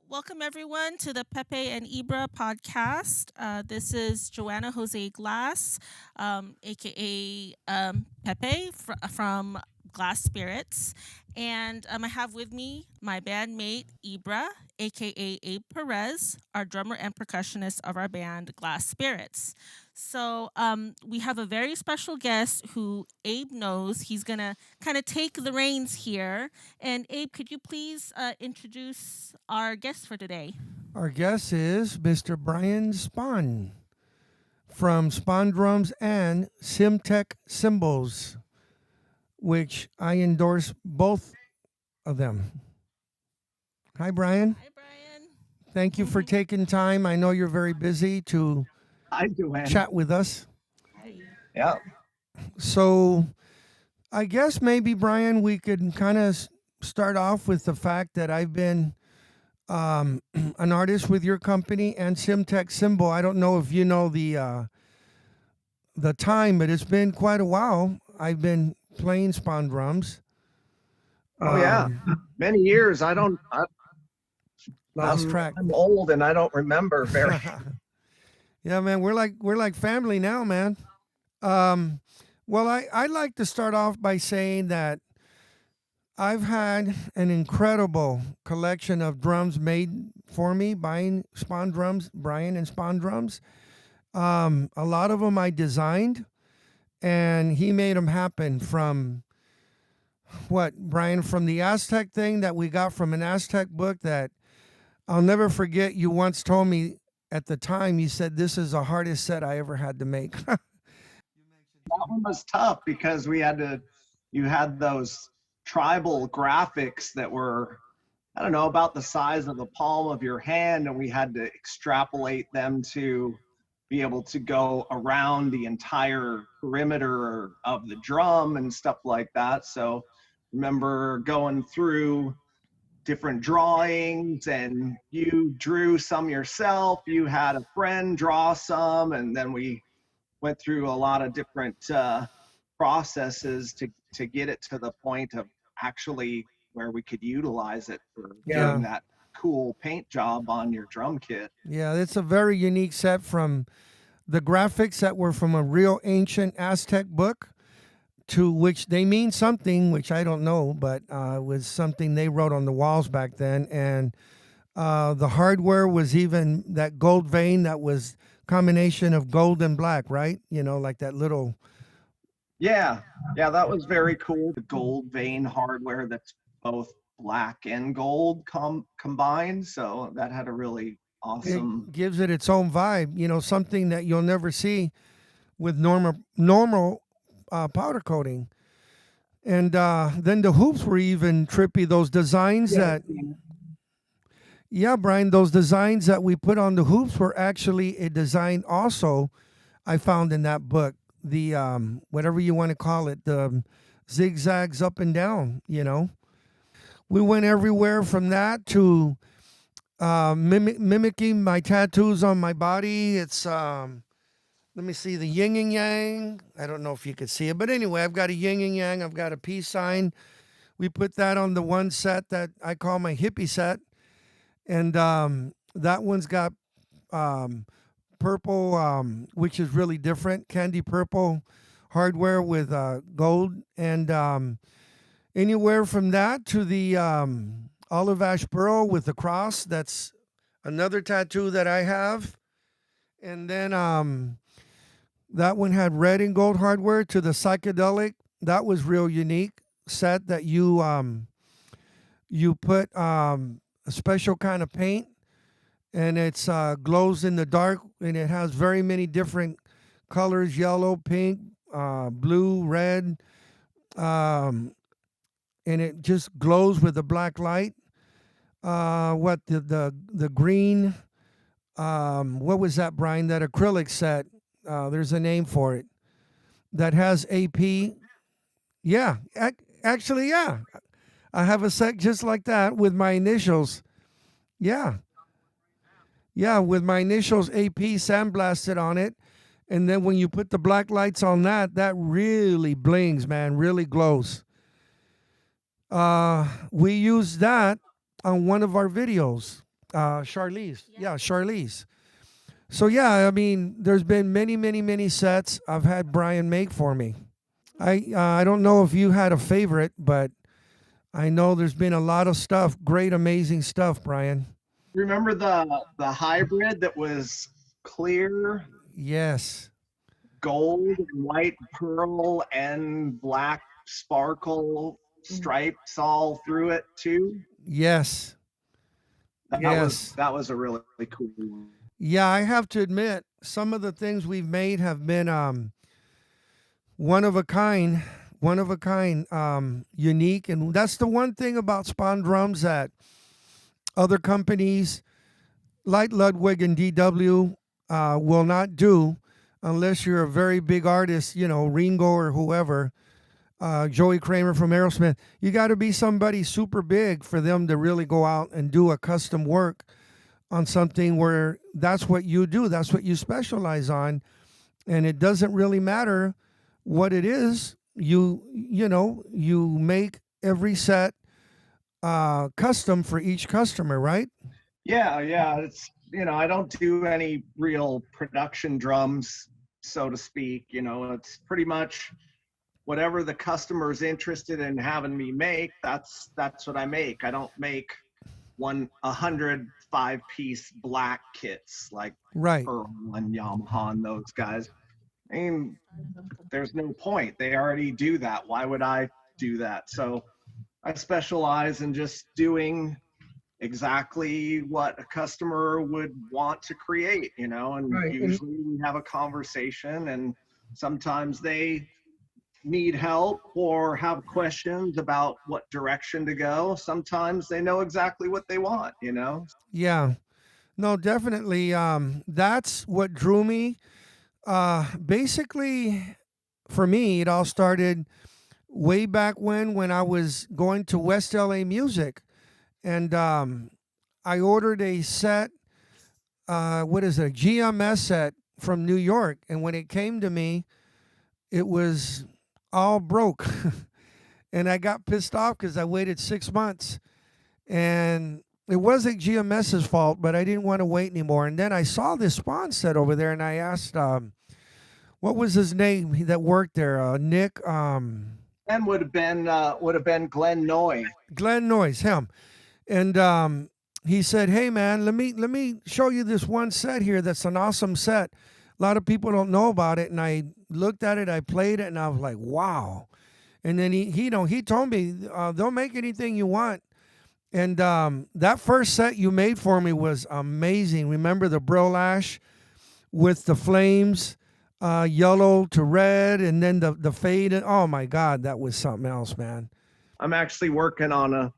Welcome everyone to the Pepe and Ybra podcast. This is Joanna Jose Glass, aka Pepe from Glasspirits, and I have with me my bandmate Ybra, aka Abe Perez, our drummer and percussionist of our band Glasspirits. So we have a very special guest who Abe knows. He's gonna kind of take the reins here. And Abe, could you please introduce our guest for today? Our guest is Mr. Brian Spaun from Spaun Drums and Simtech Cymbals, which I endorse both of them. Hi, Brian. Hi, Brian. Thank you for taking time. I know you're very busy to Hi, Joanne. chat with us. Hi. Yeah. So, I guess maybe, Brian, we could kind of start off with the fact that I've been an artist with your company and Simtech Cymbal. I don't know if you know the time, but it's been quite a while. I've been playing Spaun drums. Oh, yeah. Many years. Lost track. I'm old and I don't remember very. Yeah, man, we're like family now, man. Well, I'd like to start off by saying that I've had an incredible collection of drums made for me by Spaun Drums, Brian and Spaun Drums. A lot of them I designed, and he made them happen from what, Brian, from the Aztec thing that we got from an Aztec book that I'll never forget. You once told me at the time, you said, this is the hardest set I ever had to make. That one was tough because you had those tribal graphics that were, I don't know, about the size of the palm of your hand, and we had to extrapolate them to be able to go around the entire perimeter of the drum and stuff like that. So remember going through different drawings, and you drew some yourself, you had a friend draw some, and then we went through a lot of different processes to get it to the point of actually where we could utilize it for Yeah. doing that cool paint job on your drum kit. Yeah, it's a very unique set from the graphics that were from a real ancient Aztec book to which they mean something, which I don't know, but it was something they wrote on the walls back then. And the hardware was even that gold vein that was combination of gold and black, right? You know, like that little. Yeah, that was very cool. The gold vein hardware that's both black and gold combined. So that had a really awesome. It gives it its own vibe, you know, something that you'll never see with normal powder coating. And then the hoops were even trippy. Those designs that, yeah, Brian, those designs that we put on the hoops were actually a design also I found in that book. The whatever you want to call it, the zigzags up and down, you know. We went everywhere from that to mimicking my tattoos on my body. It's let me see, the yin and yang. I don't know if you could see it, but anyway, I've got a yin and yang. I've got a peace sign. We put that on the one set that I call my hippie set, and that one's got purple, which is really different, candy purple hardware with gold, and anywhere from that to the olive ash pearl with the cross. That's another tattoo that I have. And then that one had red and gold hardware to the psychedelic. That was real unique set that you put a special kind of paint, and it's glows in the dark, and it has very many different colors: yellow, pink, blue, red, and it just glows with the black light. What the green? What was that, Brian? That acrylic set? There's a name for it that has AP. Yeah, actually, yeah. I have a set just like that with my initials. Yeah. Yeah, with my initials AP sandblasted on it. And then when you put the black lights on that, that really blings, man, really glows. We used that on one of our videos. Charlize. Yeah, Charlize. So yeah, I mean, there's been many, many, many sets I've had Brian make for me. I don't know if you had a favorite, but I know there's been a lot of stuff, great, amazing stuff, Brian. Remember the hybrid that was clear, Yes, gold and white pearl and black sparkle stripes all through it too? yes, That was yes. that was a really cool one. Yeah, I have to admit, some of the things we've made have been one of a kind, unique, and that's the one thing about Spaun drums that other companies like Ludwig and DW will not do unless you're a very big artist, you know, Ringo or whoever, Joey Kramer from Aerosmith. You got to be somebody super big for them to really go out and do a custom work on something where that's what you do, that's what you specialize on, and it doesn't really matter what it is. You make every set custom for each customer, right? Yeah, it's I don't do any real production drums, so to speak. It's pretty much whatever the customer's interested in having me make, that's what I make. I don't make 105-piece black kits like Right. Pearl and Yamaha and those guys. I mean, there's no point. They already do that. Why would I do that? So I specialize in just doing exactly what a customer would want to create, and Right. usually we have a conversation, and sometimes they need help or have questions about what direction to go. Sometimes they know exactly what they want. Yeah. No, definitely. That's what drew me. Basically, for me, it all started way back when I was going to West LA Music, and I ordered a set. What is it? A GMS set from New York, and when it came to me, it was all broke, and I got pissed off because I waited 6 months, and it wasn't GMS's fault, but I didn't want to wait anymore. And then I saw this Spaun set over there, and I asked, what was his name that worked there? Nick. And would have been Glenn Noy. Glenn Noyes, him. And he said, "Hey man, let me show you this one set here. That's an awesome set. A lot of people don't know about it." And I looked at it, I played it, and I was like, "Wow!" And then he told me they'll make anything you want. And that first set you made for me was amazing. Remember the Brill Ash with the flames, yellow to red, and then the fade. Oh my God, that was something else, man. I'm actually working on a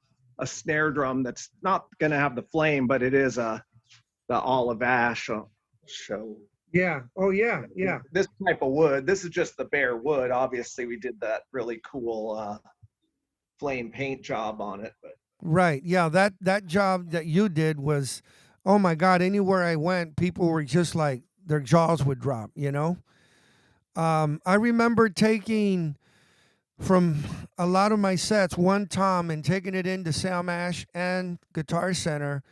snare drum that's not going to have the flame, but it is the olive ash show. Yeah. Oh yeah. Yeah. This type of wood. This is just the bare wood. Obviously, we did that really cool flame paint job on it, but Right. Yeah. That job that you did was, oh my God. Anywhere I went, people were just like their jaws would drop. I remember taking from a lot of my sets one tom and taking it into Sam Ash and Guitar Center,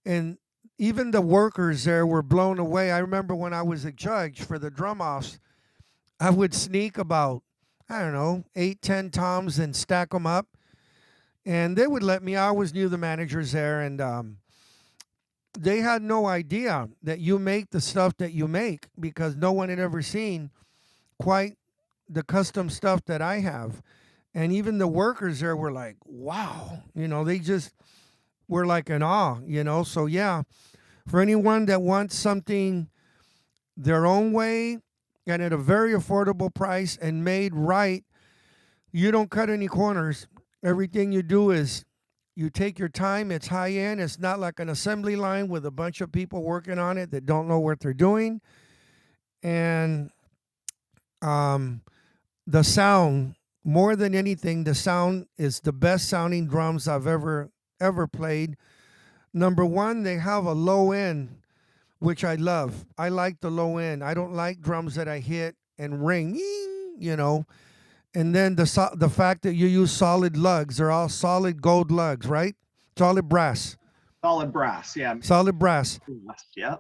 and even the workers there were blown away. I remember when I was a judge for the drum offs, I would sneak about, I don't know, 8, 10 toms and stack them up, and they would let me. I always knew the managers there, and they had no idea that you make the stuff that you make because no one had ever seen quite the custom stuff that I have. And even the workers there were like, wow, they just were like in awe. So yeah, for anyone that wants something their own way and at a very affordable price and made right, you don't cut any corners. Everything you do is you take your time. It's high end. It's not like an assembly line with a bunch of people working on it that don't know what they're doing. And the sound, more than anything, the sound is the best sounding drums I've ever played. Number one, they have a low end, which I love. I like the low end. I don't like drums that I hit and ring, And then the fact that you use solid lugs, they're all solid gold lugs, right? Solid brass. Solid brass, yeah. Solid brass. Yeah.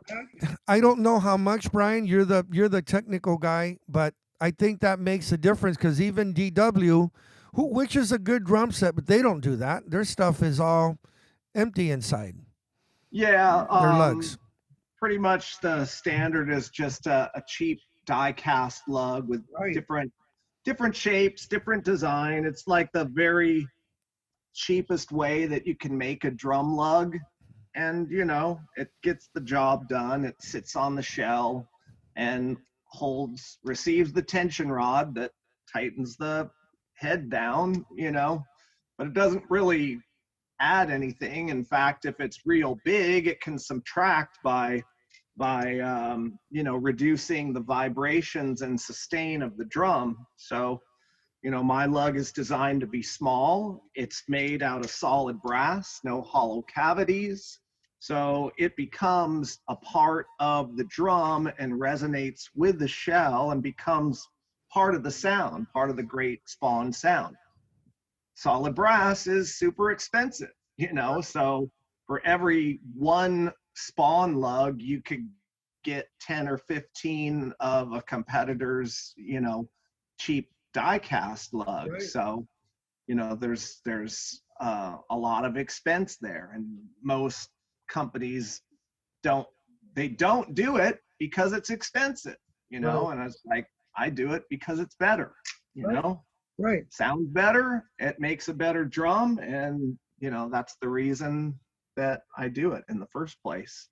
I don't know how much, Brian. You're the technical guy, but I think that makes a difference because even DW, which is a good drum set, but they don't do that. Their stuff is all empty inside. Yeah. Their lugs. Pretty much the standard is just a cheap die cast lug with different shapes, different design. It's like the very cheapest way that you can make a drum lug, and you know it gets the job done. It sits on the shell and receives the tension rod that tightens the head down, you know, but it doesn't really add anything. In fact, if it's real big, it can subtract by you know, reducing the vibrations and sustain of the drum. So you know, my lug is designed to be small. It's made out of solid brass, no hollow cavities. So it becomes a part of the drum and resonates with the shell and becomes part of the sound, part of the great Spaun sound. Solid brass is super expensive, you know, so for every one Spaun lug, you could get 10 or 15 of a competitor's, you know, cheap die cast lug. Right. So, you know, there's a lot of expense there, and most companies don't do it because it's expensive, you know. Right. And I was like, I do it because it's better, you right. know. Right. Sounds better. It makes a better drum, and you know that's the reason that I do it in the first place.